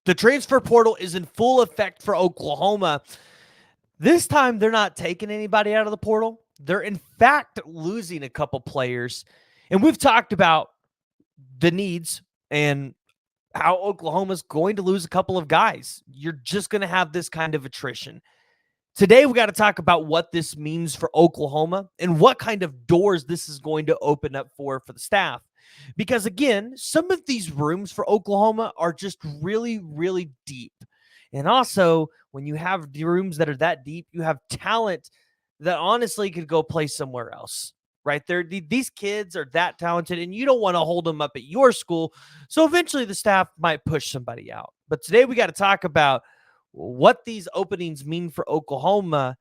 The transfer portal is in full effect for Oklahoma. This time, they're not taking anybody out of the portal. They're, in fact, losing a couple players. And we've talked about the needs and how Oklahoma's going to lose a couple of guys. You're just going to have this kind of attrition. Today, we got to talk about what this means for Oklahoma and what kind of doors this is going to open up for the staff. Because, again, some of these rooms for Oklahoma are just really, really deep. And also, when you have the rooms that are that deep, you have talent that honestly could go play somewhere else. Right there, these kids are that talented, and you don't want to hold them up at your school. So eventually, the staff might push somebody out. But today, we got to talk about what these openings mean for Oklahoma.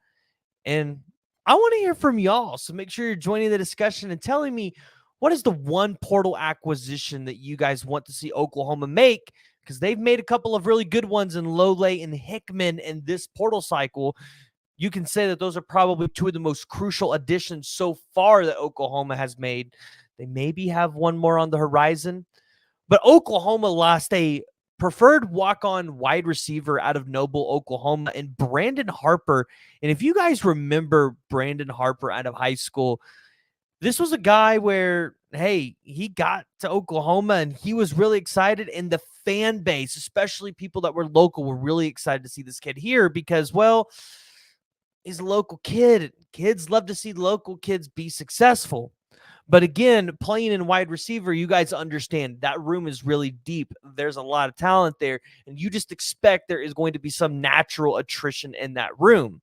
And I want to hear from y'all. So make sure you're joining the discussion and telling me what is the one portal acquisition that you guys want to see Oklahoma make, because they've made a couple of really good ones in Lole and Hickman in this portal cycle. You can say that those are probably two of the most crucial additions so far that Oklahoma has made. They maybe have one more on the horizon, but Oklahoma lost a preferred walk-on wide receiver out of Noble, Oklahoma, and Brandon Harper. And if you guys remember Brandon Harper out of high school, this was a guy where, hey, he got to Oklahoma and he was really excited. And the fan base, especially people that were local, were really excited to see this kid here because, well, he's a local kid. Kids love to see local kids be successful. But again, playing in wide receiver, you guys understand that room is really deep. There's a lot of talent there, and you just expect there is going to be some natural attrition in that room.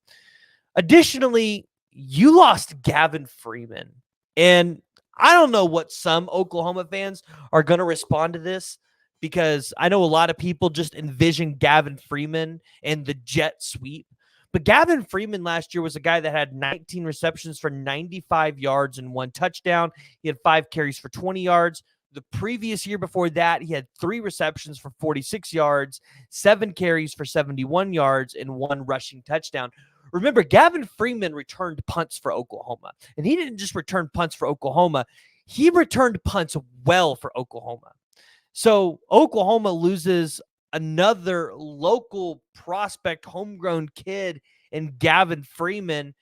Additionally, you lost Gavin Freeman. And I don't know what some Oklahoma fans are going to respond to this, because I know a lot of people just envision Gavin Freeman and the jet sweep. But Gavin Freeman last year was a guy that had 19 receptions for 95 yards and 1 touchdown. He had 5 carries for 20 yards. The previous year before that, he had 3 receptions for 46 yards, 7 carries for 71 yards, and 1 rushing touchdown. Remember, Gavin Freeman returned punts for Oklahoma. And he didn't just return punts for Oklahoma. He returned punts well for Oklahoma. So Oklahoma loses another local prospect, homegrown kid in Gavin Freeman.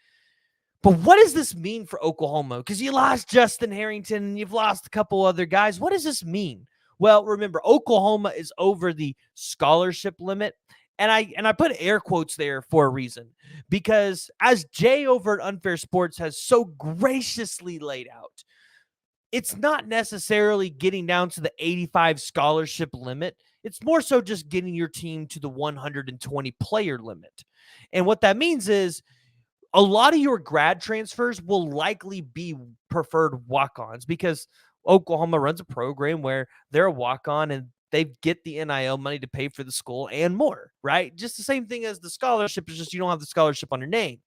But what does this mean for Oklahoma? Because you lost Justin Harrington and you've lost a couple other guys. What does this mean? Well, remember, Oklahoma is over the scholarship limit. And I put air quotes there for a reason, because as Jay over at Unfair Sports has so graciously laid out, it's not necessarily getting down to the 85 scholarship limit. It's more so just getting your team to the 120 player limit. And what that means is a lot of your grad transfers will likely be preferred walk-ons, because Oklahoma runs a program where they're a walk-on and they get the NIL money to pay for the school and more, right? Just the same thing as the scholarship, is just you don't have the scholarship on your name.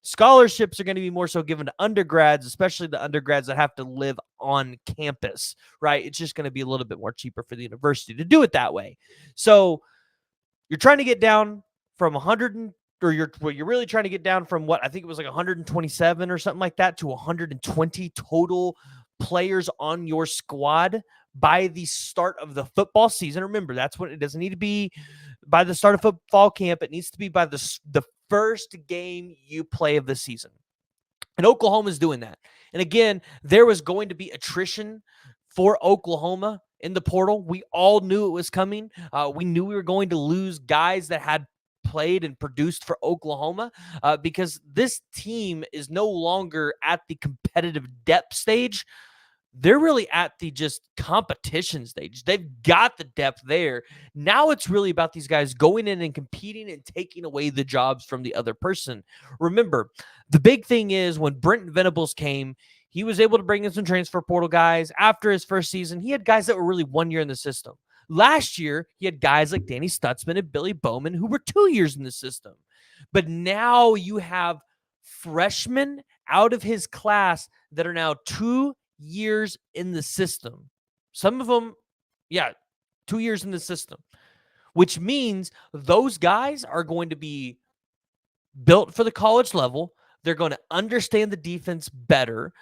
Scholarships are going to be more so given to undergrads, especially the undergrads that have to live on campus, right? It's just going to be a little bit more cheaper for the university to do it that way. So you're trying to get down from 100, or you're really trying to get down from what I think it was like 127 or something like that to 120 total players on your squad by the start of the football season. Remember, that's what it doesn't need to be by the start of football camp. It needs to be by the first game you play of the season. And Oklahoma's doing that. And again, there was going to be attrition for Oklahoma in the portal. We all knew it was coming. We knew we were going to lose guys that had played and produced for Oklahoma, because this team is no longer at the competitive depth stage. They're really at the just competition stage. They've got the depth there. Now it's really about these guys going in and competing and taking away the jobs from the other person. Remember, the big thing is when Brent Venables came, he was able to bring in some transfer portal guys. After his first season, he had guys that were really 1 year in the system. Last year, he had guys like Danny Stutzman and Billy Bowman who were 2 years in the system. But now you have freshmen out of his class that are now 2 years in the system. Some of them, 2 years in the system, which means those guys are going to be built for the college level. They're going to understand the defense better.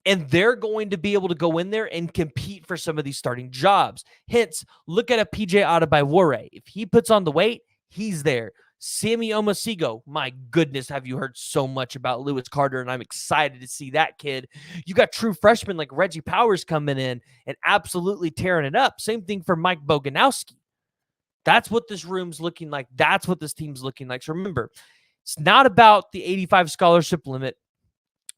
And they're going to be able to go in there and compete for some of these starting jobs. Hence, look at a PJ Adebayor. If he puts on the weight, he's there. Sammy Omosigo, my goodness, have you heard so much about Lewis Carter? And I'm excited to see that kid. You got true freshmen like Reggie Powers coming in and absolutely tearing it up. Same thing for Mike Boganowski. That's what this room's looking like. That's what this team's looking like. So remember, it's not about the 85 scholarship limit.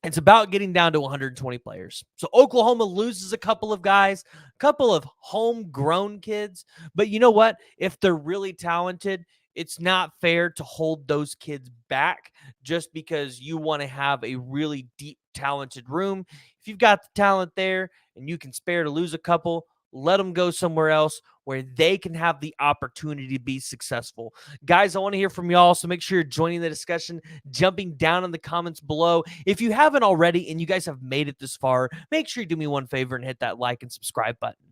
It's about getting down to 120 players. So Oklahoma loses a couple of guys, a couple of homegrown kids. But you know what? If they're really talented, it's not fair to hold those kids back just because you want to have a really deep, talented room. If you've got the talent there and you can spare to lose a couple, let them go somewhere else where they can have the opportunity to be successful. Guys, I want to hear from y'all, so make sure you're joining the discussion, jumping down in the comments below. If you haven't already and you guys have made it this far, make sure you do me one favor and hit that like and subscribe button.